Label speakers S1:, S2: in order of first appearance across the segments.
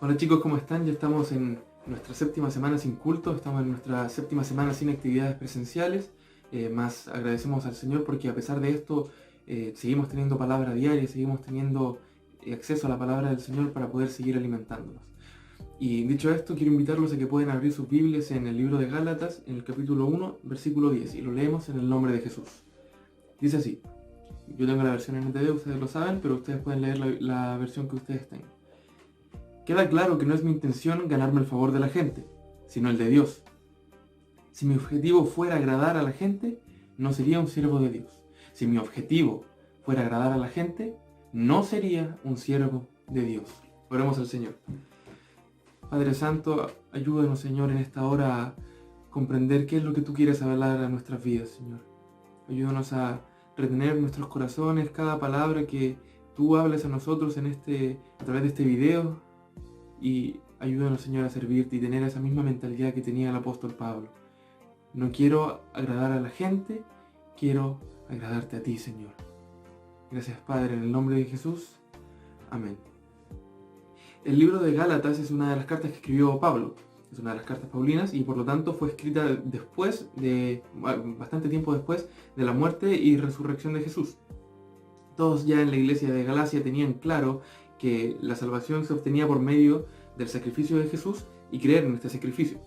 S1: Hola chicos, ¿cómo están? Ya estamos en nuestra séptima semana sin culto, estamos en nuestra séptima semana sin actividades presenciales. Más agradecemos al Señor porque a pesar de esto seguimos teniendo palabra diaria, seguimos teniendo acceso a la palabra del Señor para poder seguir alimentándonos. Y dicho esto, quiero invitarlos a que pueden abrir sus Biblias en el libro de Gálatas, en el capítulo 1, versículo 10, y lo leemos en el nombre de Jesús. Dice así: yo tengo la versión NTV, ustedes lo saben, pero ustedes pueden leer la versión que ustedes tengan. Queda claro que no es mi intención ganarme el favor de la gente, sino el de Dios. Si mi objetivo fuera agradar a la gente, no sería un siervo de Dios. Si mi objetivo fuera agradar a la gente, no sería un siervo de Dios. Oremos al Señor. Padre Santo, ayúdanos, Señor, en esta hora a comprender qué es lo que tú quieres hablar a nuestras vidas, Señor. Ayúdanos a retener en nuestros corazones cada palabra que tú hables a nosotros a través de este video. Y ayúdanos, Señor, a servirte y tener esa misma mentalidad que tenía el apóstol Pablo. No quiero agradar a la gente, quiero agradarte a ti, Señor. Gracias, Padre, en el nombre de Jesús. Amén. El libro de Gálatas es una de las cartas que escribió Pablo. Es una de las cartas paulinas y por lo tanto fue escrita bastante tiempo después de la muerte y resurrección de Jesús. Todos ya en la iglesia de Galacia tenían claro que la salvación se obtenía por medio del sacrificio de Jesús y creer en este sacrificio.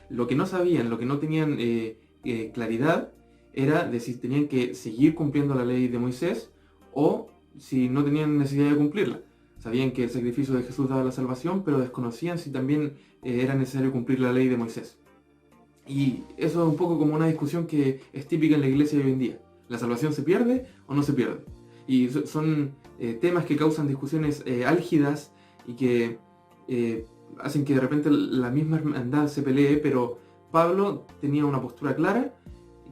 S1: Lo que no sabían, lo que no tenían claridad, era de si tenían que seguir cumpliendo la ley de Moisés o si no tenían necesidad de cumplirla. Sabían que el sacrificio de Jesús daba la salvación, pero desconocían si también era necesario cumplir la ley de Moisés. Y eso es un poco como una discusión que es típica en la iglesia de hoy en día. ¿La salvación se pierde o no se pierde? Y son temas que causan discusiones álgidas y que hacen que de repente la misma hermandad se pelee, pero Pablo tenía una postura clara,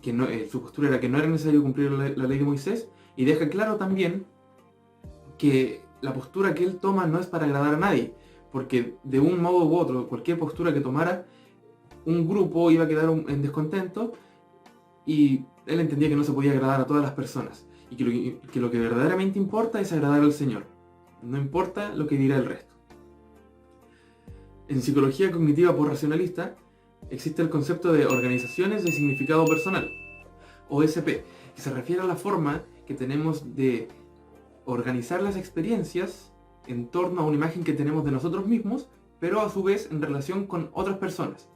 S1: que su postura era que no era necesario cumplir la ley de Moisés, y deja claro también que la postura que él toma no es para agradar a nadie, porque de un modo u otro, cualquier postura que tomara, un grupo iba a quedar en descontento, y él entendía que no se podía agradar a todas las personas. Y que lo que verdaderamente importa es agradar al Señor. No importa lo que dirá el resto. En psicología cognitiva por racionalista existe el concepto de organizaciones de significado personal, OSP, que se refiere a la forma que tenemos de organizar las experiencias en torno a una imagen que tenemos de nosotros mismos, pero a su vez en relación con otras personas.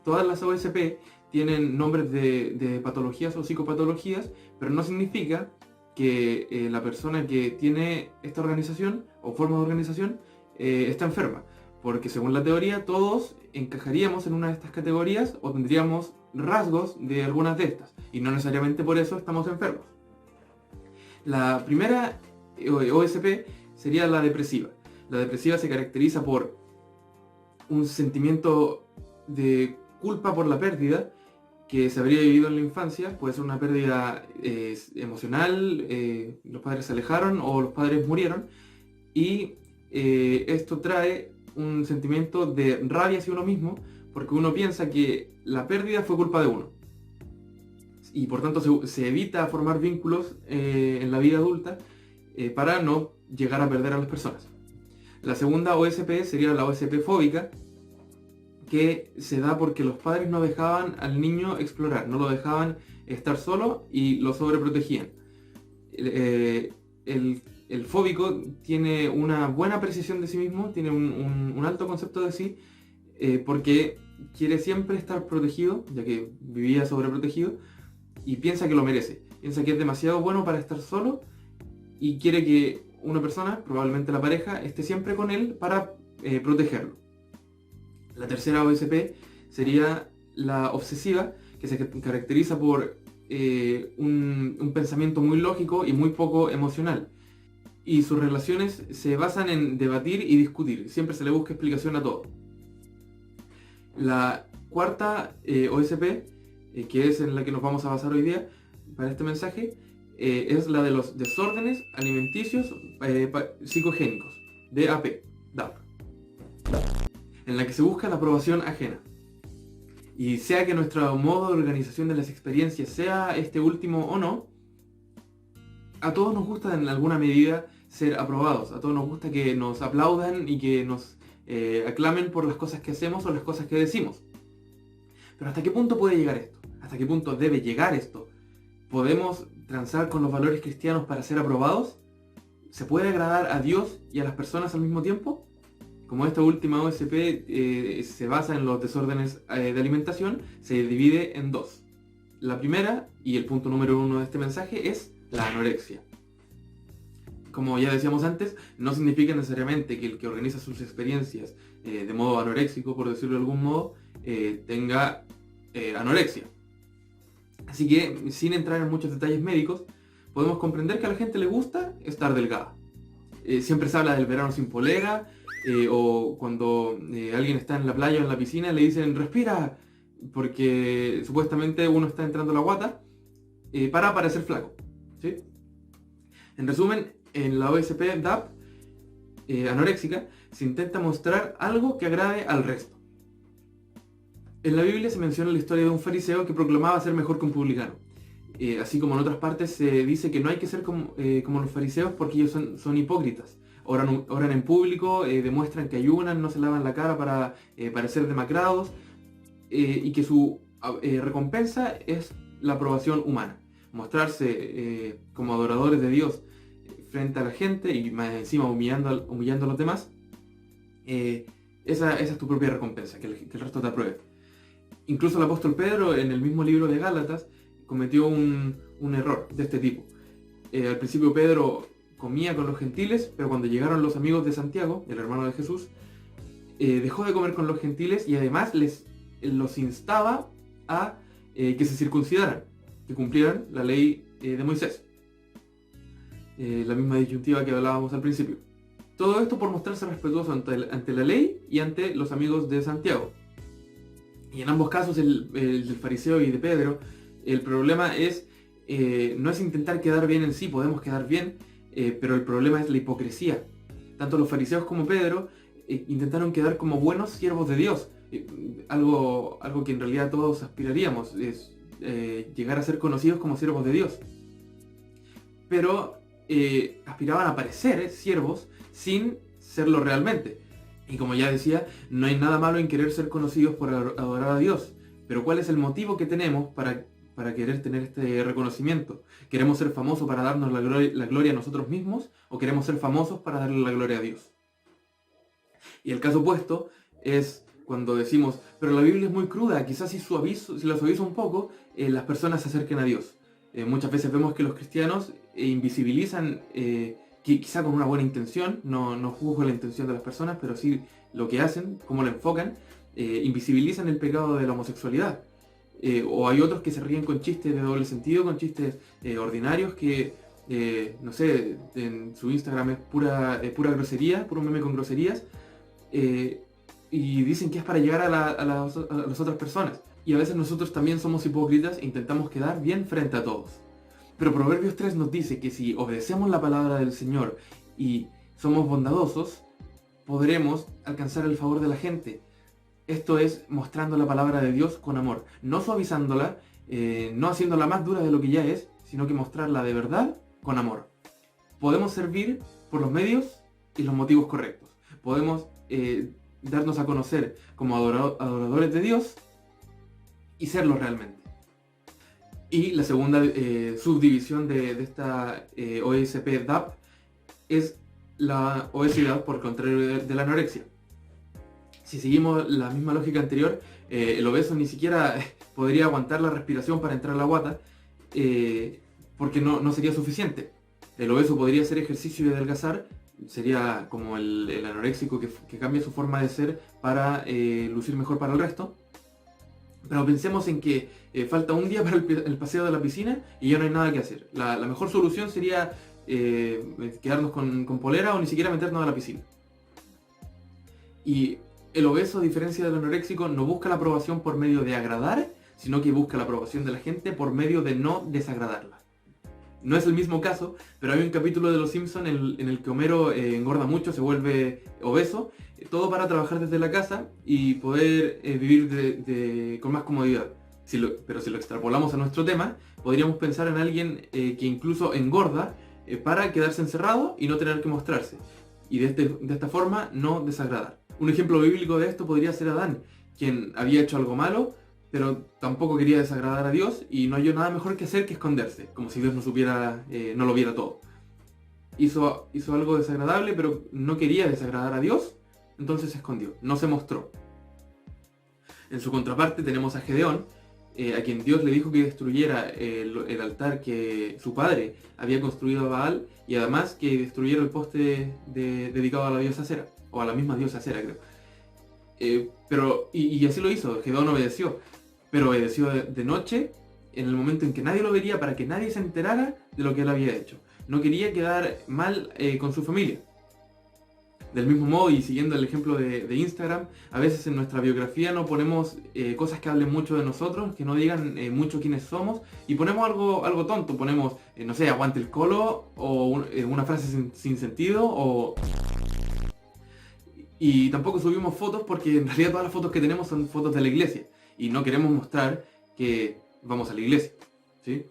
S1: Todas las OSP tienen nombres de patologías o psicopatologías, pero no significa que la persona que tiene esta organización o forma de organización está enferma, porque según la teoría todos encajaríamos en una de estas categorías o tendríamos rasgos de algunas de estas, y no necesariamente por eso estamos enfermos. La primera OSP sería la depresiva. La depresiva se caracteriza por un sentimiento de culpa por la pérdida que se habría vivido en la infancia. Puede ser una pérdida emocional, los padres se alejaron o los padres murieron, y esto trae un sentimiento de rabia hacia uno mismo, porque uno piensa que la pérdida fue culpa de uno, y por tanto se evita formar vínculos en la vida adulta para no llegar a perder a las personas. La segunda OSP sería la OSP fóbica, que se da porque los padres no dejaban al niño explorar, no lo dejaban estar solo y lo sobreprotegían. El fóbico tiene una buena precisión de sí mismo, tiene un alto concepto de sí, porque quiere siempre estar protegido, ya que vivía sobreprotegido, y piensa que lo merece. Piensa que es demasiado bueno para estar solo y quiere que una persona, probablemente la pareja, esté siempre con él para protegerlo. La tercera OSP sería la obsesiva, que se caracteriza por un pensamiento muy lógico y muy poco emocional. Y sus relaciones se basan en debatir y discutir. Siempre se le busca explicación a todo. La cuarta OSP, que es en la que nos vamos a basar hoy día para este mensaje, es la de los desórdenes alimenticios psicogénicos, DAP, en la que se busca la aprobación ajena. Y sea que nuestro modo de organización de las experiencias sea este último o no, a todos nos gusta en alguna medida ser aprobados, a todos nos gusta que nos aplaudan y que nos aclamen por las cosas que hacemos o las cosas que decimos. Pero ¿hasta qué punto puede llegar esto? ¿Hasta qué punto debe llegar esto? ¿Podemos transar con los valores cristianos para ser aprobados? ¿Se puede agradar a Dios y a las personas al mismo tiempo? Como esta última OSP se basa en los desórdenes de alimentación, se divide en dos. La primera, y el punto número 1 de este mensaje, es la anorexia. Como ya decíamos antes, no significa necesariamente que el que organiza sus experiencias de modo anoréxico, por decirlo de algún modo, tenga anorexia. Así que, sin entrar en muchos detalles médicos, podemos comprender que a la gente le gusta estar delgada. Siempre se habla del verano sin polera, o cuando alguien está en la playa o en la piscina le dicen respira, porque supuestamente uno está entrando a la guata para parecer flaco, ¿sí? En resumen, en la OSP DAP anoréxica se intenta mostrar algo que agrade al resto. En la Biblia se menciona la historia de un fariseo que proclamaba ser mejor que un publicano. Así como en otras partes se dice que no hay que ser como los fariseos porque ellos son hipócritas. Oran en público, demuestran que ayunan, no se lavan la cara para parecer demacrados, y que su recompensa es la aprobación humana. Mostrarse como adoradores de Dios frente a la gente y más encima humillando a los demás, esa es tu propia recompensa, que el resto te apruebe. Incluso el apóstol Pedro, en el mismo libro de Gálatas, cometió un error de este tipo. Al principio Pedro comía con los gentiles, pero cuando llegaron los amigos de Santiago, el hermano de Jesús, dejó de comer con los gentiles y además los instaba a que se circuncidaran, que cumplieran la ley de Moisés. La misma disyuntiva que hablábamos al principio. Todo esto por mostrarse respetuoso ante la ley y ante los amigos de Santiago. Y en ambos casos, el del fariseo y de Pedro, el problema no es intentar quedar bien en sí, podemos quedar bien, pero el problema es la hipocresía. Tanto los fariseos como Pedro intentaron quedar como buenos siervos de Dios, algo que en realidad todos aspiraríamos, es llegar a ser conocidos como siervos de Dios. Pero aspiraban a parecer siervos sin serlo realmente. Y como ya decía, no hay nada malo en querer ser conocidos por adorar a Dios. Pero ¿cuál es el motivo que tenemos para querer tener este reconocimiento? ¿Queremos ser famosos para darnos la gloria a nosotros mismos? ¿O queremos ser famosos para darle la gloria a Dios? Y el caso opuesto es cuando decimos, pero la Biblia es muy cruda, quizás si la suavizo un poco, las personas se acerquen a Dios. Muchas veces vemos que los cristianos invisibilizan, quizá con una buena intención, no juzgo la intención de las personas, pero sí lo que hacen, cómo lo enfocan, invisibilizan el pecado de la homosexualidad. O hay otros que se ríen con chistes de doble sentido, con chistes ordinarios que, no sé, en su Instagram es pura grosería, puro meme con groserías, y dicen que es para llegar a las otras personas. Y a veces nosotros también somos hipócritas e intentamos quedar bien frente a todos. Pero Proverbios 3 nos dice que si obedecemos la palabra del Señor y somos bondadosos, podremos alcanzar el favor de la gente. Esto es mostrando la palabra de Dios con amor, no suavizándola, no haciéndola más dura de lo que ya es, sino que mostrarla de verdad con amor. Podemos servir por los medios y los motivos correctos. Podemos darnos a conocer como adoradores de Dios y serlo realmente. Y la segunda subdivisión de esta OSP DAP es la obesidad, por contrario de la anorexia. Si seguimos la misma lógica anterior, el obeso ni siquiera podría aguantar la respiración para entrar a la guata, porque no sería suficiente. El obeso podría hacer ejercicio y adelgazar, sería como el anoréxico que cambia su forma de ser para lucir mejor para el resto. Pero pensemos en que falta un día para el paseo de la piscina y ya no hay nada que hacer. La mejor solución sería quedarnos con polera o ni siquiera meternos a la piscina. Y el obeso, a diferencia del anoréxico, no busca la aprobación por medio de agradar, sino que busca la aprobación de la gente por medio de no desagradarla. No es el mismo caso, pero hay un capítulo de Los Simpson en el que Homero engorda mucho, se vuelve obeso, todo para trabajar desde la casa y poder vivir con más comodidad. Pero si lo extrapolamos a nuestro tema, podríamos pensar en alguien que incluso engorda para quedarse encerrado y no tener que mostrarse. Y de esta forma no desagradar. Un ejemplo bíblico de esto podría ser Adán, quien había hecho algo malo, pero tampoco quería desagradar a Dios y no halló nada mejor que hacer que esconderse, como si Dios no supiera, no lo viera todo. Hizo algo desagradable, pero no quería desagradar a Dios, entonces se escondió, no se mostró. En su contraparte tenemos a Gedeón, a quien Dios le dijo que destruyera el altar que su padre había construido a Baal, y además que destruyera el poste dedicado a la diosa Acera, o a la misma diosa Acera, creo. Y así lo hizo, Gedeón obedeció, pero obedeció de noche, en el momento en que nadie lo vería, para que nadie se enterara de lo que él había hecho. No quería quedar mal con su familia. Del mismo modo, y siguiendo el ejemplo de Instagram, a veces en nuestra biografía no ponemos cosas que hablen mucho de nosotros, que no digan mucho quiénes somos, y ponemos algo tonto, ponemos, no sé, aguante el colo, o una frase sin sentido, y tampoco subimos fotos porque en realidad todas las fotos que tenemos son fotos de la iglesia, y no queremos mostrar que vamos a la iglesia, ¿sí?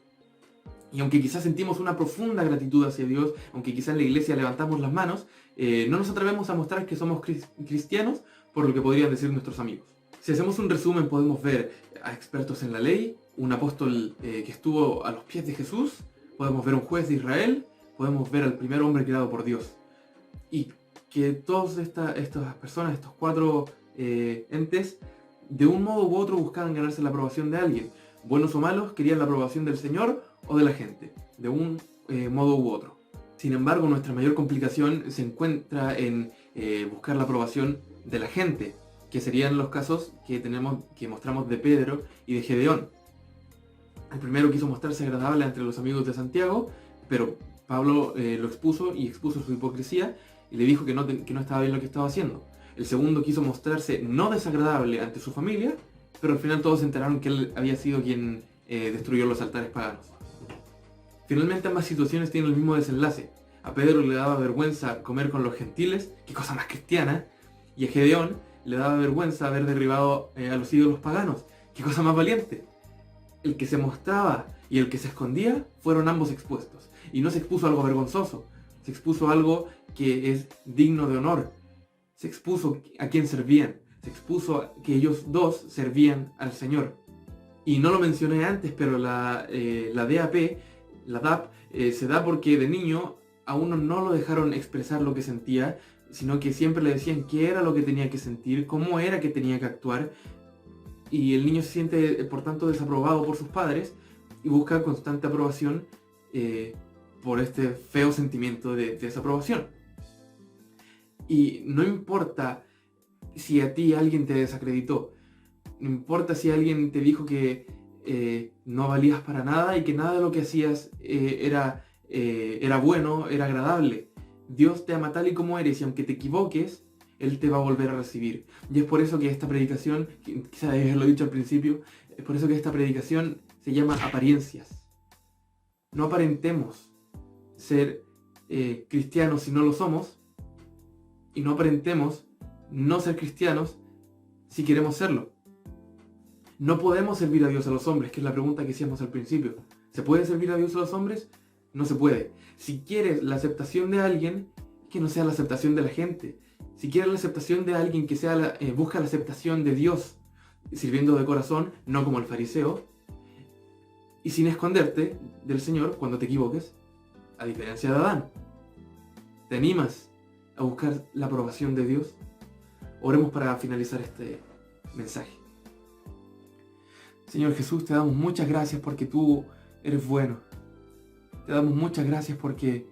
S1: Y aunque quizás sentimos una profunda gratitud hacia Dios, aunque quizás en la iglesia levantamos las manos, no nos atrevemos a mostrar que somos cristianos por lo que podrían decir nuestros amigos. Si hacemos un resumen, podemos ver a expertos en la ley, un apóstol que estuvo a los pies de Jesús, podemos ver a un juez de Israel, podemos ver al primer hombre creado por Dios. Y que todas estas personas, estos cuatro entes, de un modo u otro buscaban ganarse la aprobación de alguien. Buenos o malos, querían la aprobación del Señor o de la gente, de un modo u otro. Sin embargo, nuestra mayor complicación se encuentra en buscar la aprobación de la gente, que serían los casos que mostramos de Pedro y de Gedeón. El primero quiso mostrarse agradable entre los amigos de Santiago, pero Pablo lo expuso y expuso su hipocresía y le dijo que no estaba bien lo que estaba haciendo. El segundo quiso mostrarse no desagradable ante su familia, pero al final todos se enteraron que él había sido quien destruyó los altares paganos. Finalmente ambas situaciones tienen el mismo desenlace. A Pedro le daba vergüenza comer con los gentiles, qué cosa más cristiana, y a Gedeón le daba vergüenza haber derribado a los ídolos paganos, qué cosa más valiente. El que se mostraba y el que se escondía fueron ambos expuestos, y no se expuso algo vergonzoso, se expuso algo que es digno de honor, se expuso a quien servían, se expuso a que ellos dos servían al Señor. Y no lo mencioné antes, pero la DAP se da porque de niño a uno no lo dejaron expresar lo que sentía, sino que siempre le decían qué era lo que tenía que sentir, cómo era que tenía que actuar, y el niño se siente por tanto desaprobado por sus padres y busca constante aprobación por este feo sentimiento de desaprobación. Y no importa si a ti alguien te desacreditó, no importa si alguien te dijo que no valías para nada y que nada de lo que hacías era bueno, era agradable. Dios te ama tal y como eres, y aunque te equivoques, Él te va a volver a recibir. Y es por eso que esta predicación, quizás lo he dicho al principio, es por eso que esta predicación se llama apariencias. No aparentemos ser cristianos si no lo somos, y no aparentemos no ser cristianos si queremos serlo. No podemos servir a Dios a los hombres, que es la pregunta que hacíamos al principio. ¿Se puede servir a Dios a los hombres? No se puede. Si quieres la aceptación de alguien, que no sea la aceptación de la gente. Si quieres la aceptación de alguien, que sea busca la aceptación de Dios, sirviendo de corazón, no como el fariseo, y sin esconderte del Señor cuando te equivoques, a diferencia de Adán. ¿Te animas a buscar la aprobación de Dios? Oremos para finalizar este mensaje. Señor Jesús, te damos muchas gracias porque tú eres bueno. Te damos muchas gracias porque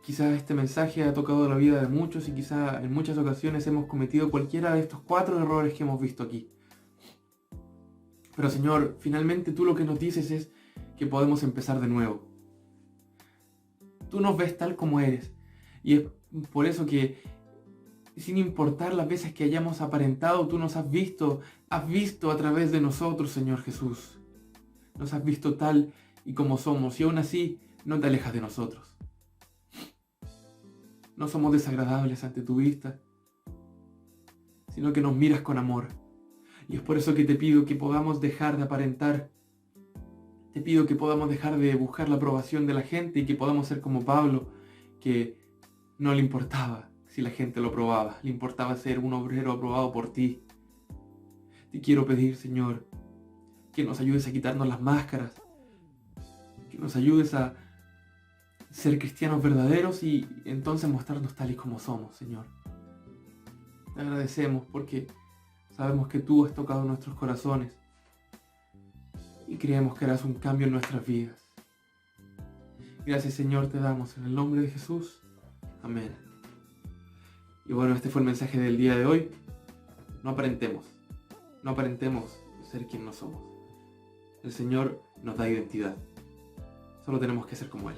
S1: quizás este mensaje ha tocado la vida de muchos y quizás en muchas ocasiones hemos cometido cualquiera de estos 4 errores que hemos visto aquí. Pero Señor, finalmente tú lo que nos dices es que podemos empezar de nuevo. Tú nos ves tal como eres, y es por eso que, sin importar las veces que hayamos aparentado, tú nos has visto a través de nosotros, Señor Jesús. Nos has visto tal y como somos, y aún así no te alejas de nosotros. No somos desagradables ante tu vista, sino que nos miras con amor. Y es por eso que te pido que podamos dejar de aparentar. Te pido que podamos dejar de buscar la aprobación de la gente y que podamos ser como Pablo, que no le importaba si la gente lo probaba, le importaba ser un obrero aprobado por ti. Te quiero pedir, Señor, que nos ayudes a quitarnos las máscaras, que nos ayudes a ser cristianos verdaderos y entonces mostrarnos tal y como somos, Señor. Te agradecemos porque sabemos que tú has tocado nuestros corazones y creemos que harás un cambio en nuestras vidas. Gracias, Señor, te damos en el nombre de Jesús. Amén. Y bueno, este fue el mensaje del día de hoy. No aparentemos ser quien no somos. El Señor nos da identidad. Solo tenemos que ser como Él.